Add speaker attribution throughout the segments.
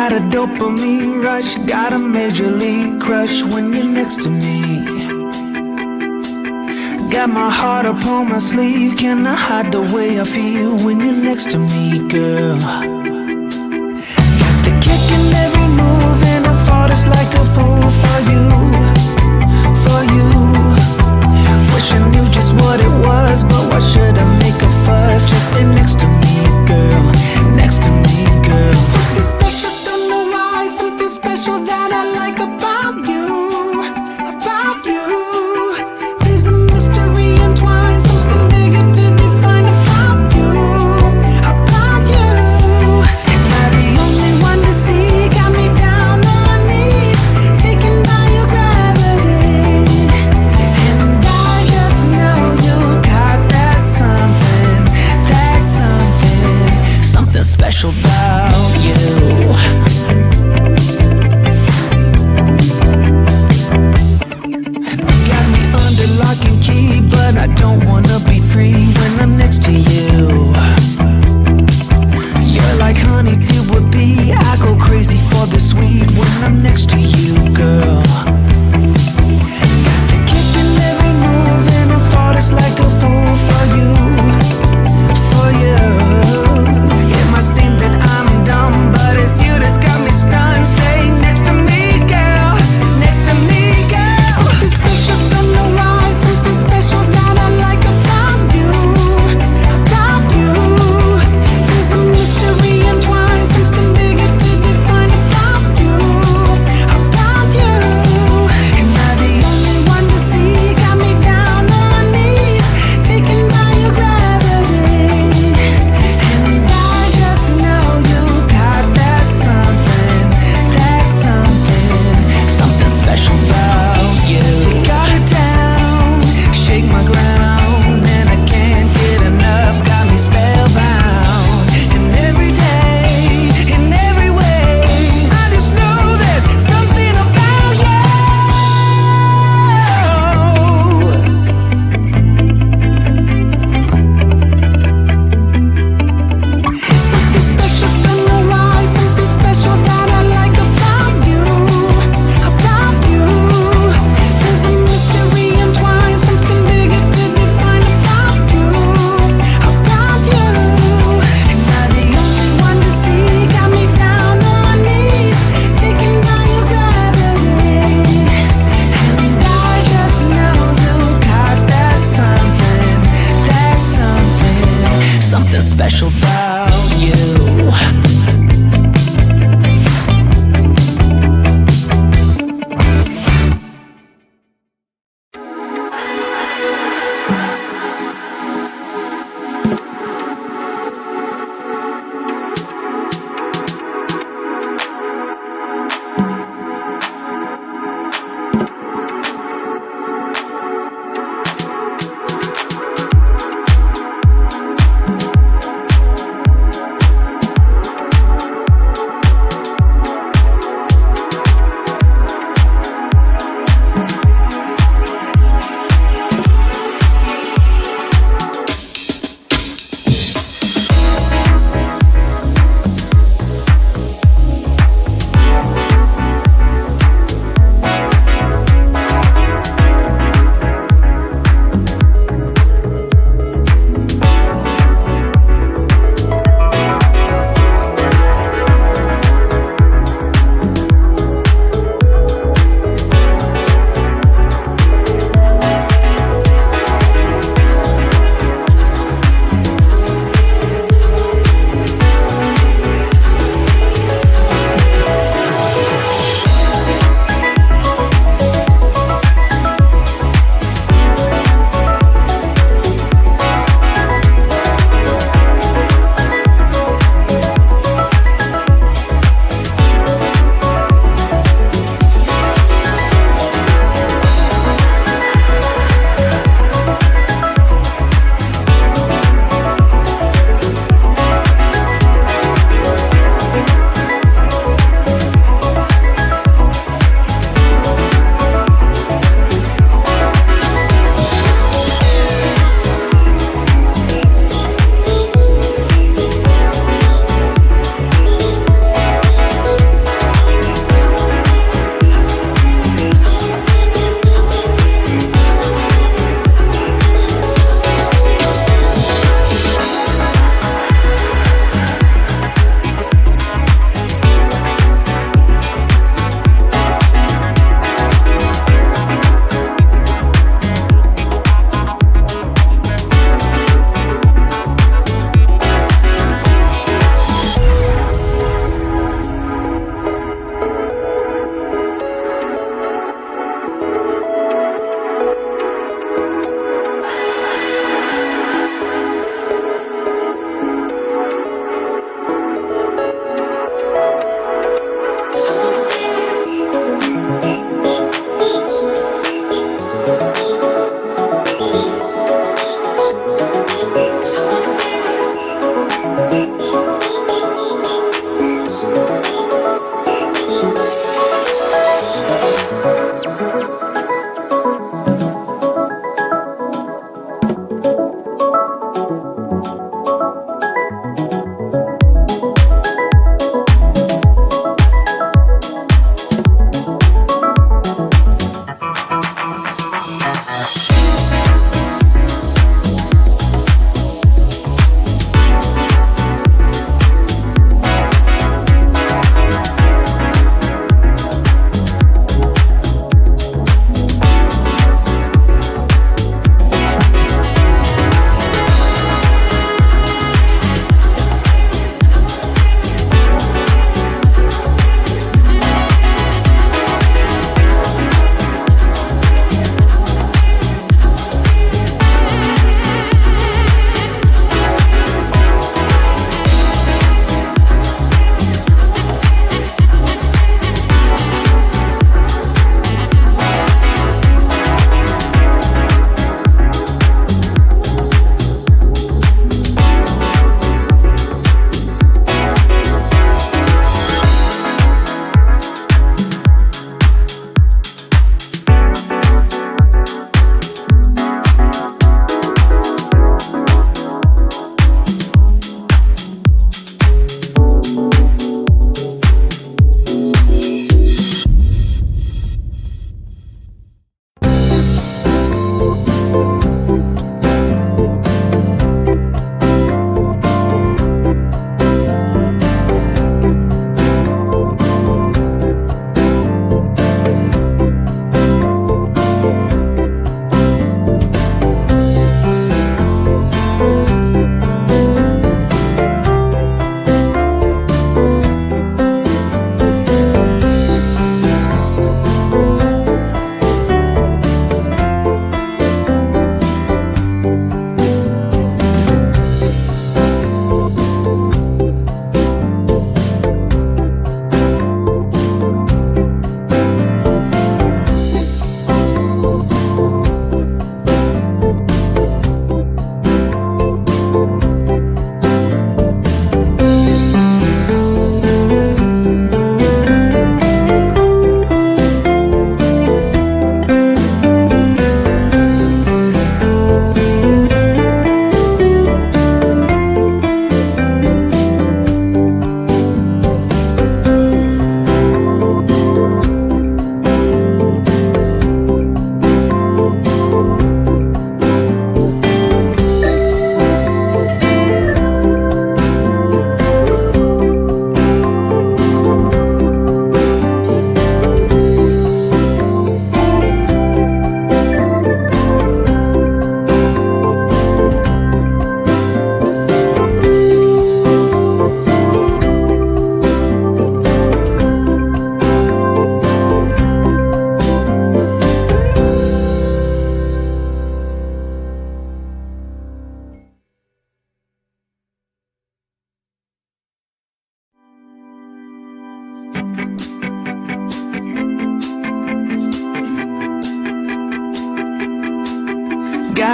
Speaker 1: Got a dopamine rush, got a major league crush when you're next to me. Got my heart upon my sleeve, can I hide the way I feel when you're next to me, girl? Got the kick in every move and I fought just like a fool for you, for you. Wish I knew just what it was, but why should I make a fuss? Just stay next to me, girl, next to me, girl. Something special, don't know why, something special that I like about you, about you. There's a mystery entwined, something bigger to define about you, about you. Am I the only one to see? Got me down on my knees, taking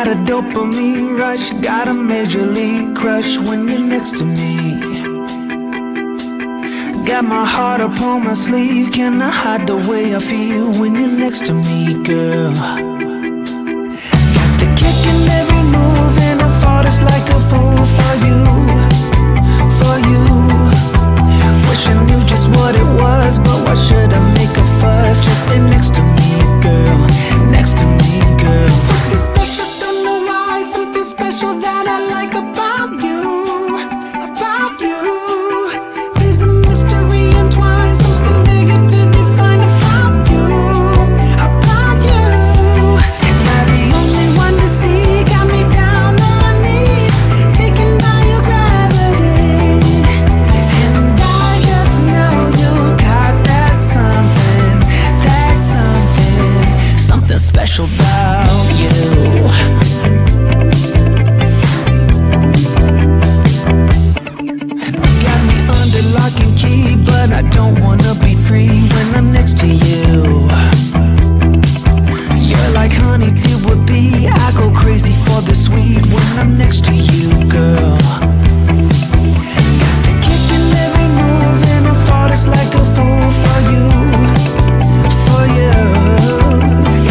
Speaker 1: got a dopamine rush, got a major league crush when you're next to me. Got my heart upon my sleeve, can I hide the way I feel when you're next to me, girl? Got the kick in every move and I fought it's like a fool for you, for you. Wish I knew just what it was, but why should I make a fuss? Just stay next to me, girl, next to me, girl. Something special, don't know why, something special that I like about you, about you. There's a mystery entwined, something bigger to define about you, about you. Am I the only one to see? Got me down on my knees, taken by your gravity. And I just know you got that something, something special about you. Got me under lock and key, but I don't wanna be free when I'm next to you. You're like honey to a bee, I go crazy for the sweet when I'm next to you, girl. Got the kick in every move and I fought it's like a fool for you, for you.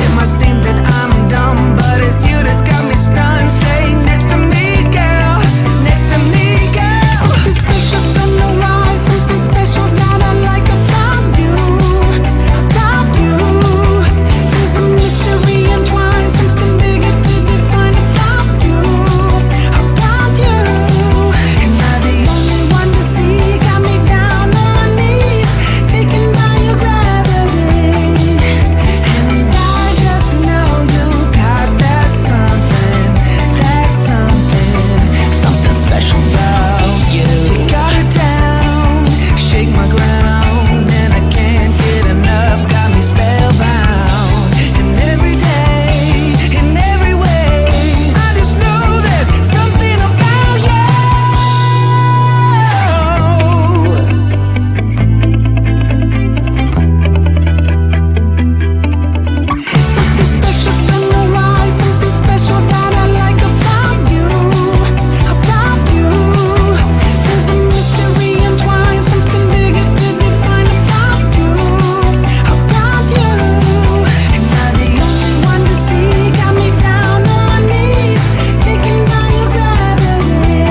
Speaker 1: It might seem that I'm dumb, but it's you that's got me stunned. Stay next to me, girl, next to me, girl. Something special, don't know why, something special that I like about you, about you. There's a mystery entwined, something bigger to define about you, about you. Am I the only one to see? Got me down on my knees, taken by your gravity. And I just know you got that something, something special about you. You got it down, shake my ground, and I can't get enough, got me spellbound. And every day, in every way, I just know there's something about you. Something special, don't know why, something special that I like about you, about you. There's a mystery entwined, something bigger to define about you, about you. Am I the only one to see? Got me down on my knees, taken by your gravity.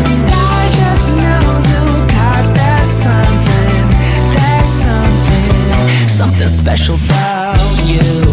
Speaker 1: And I just know you got that something, something special about you.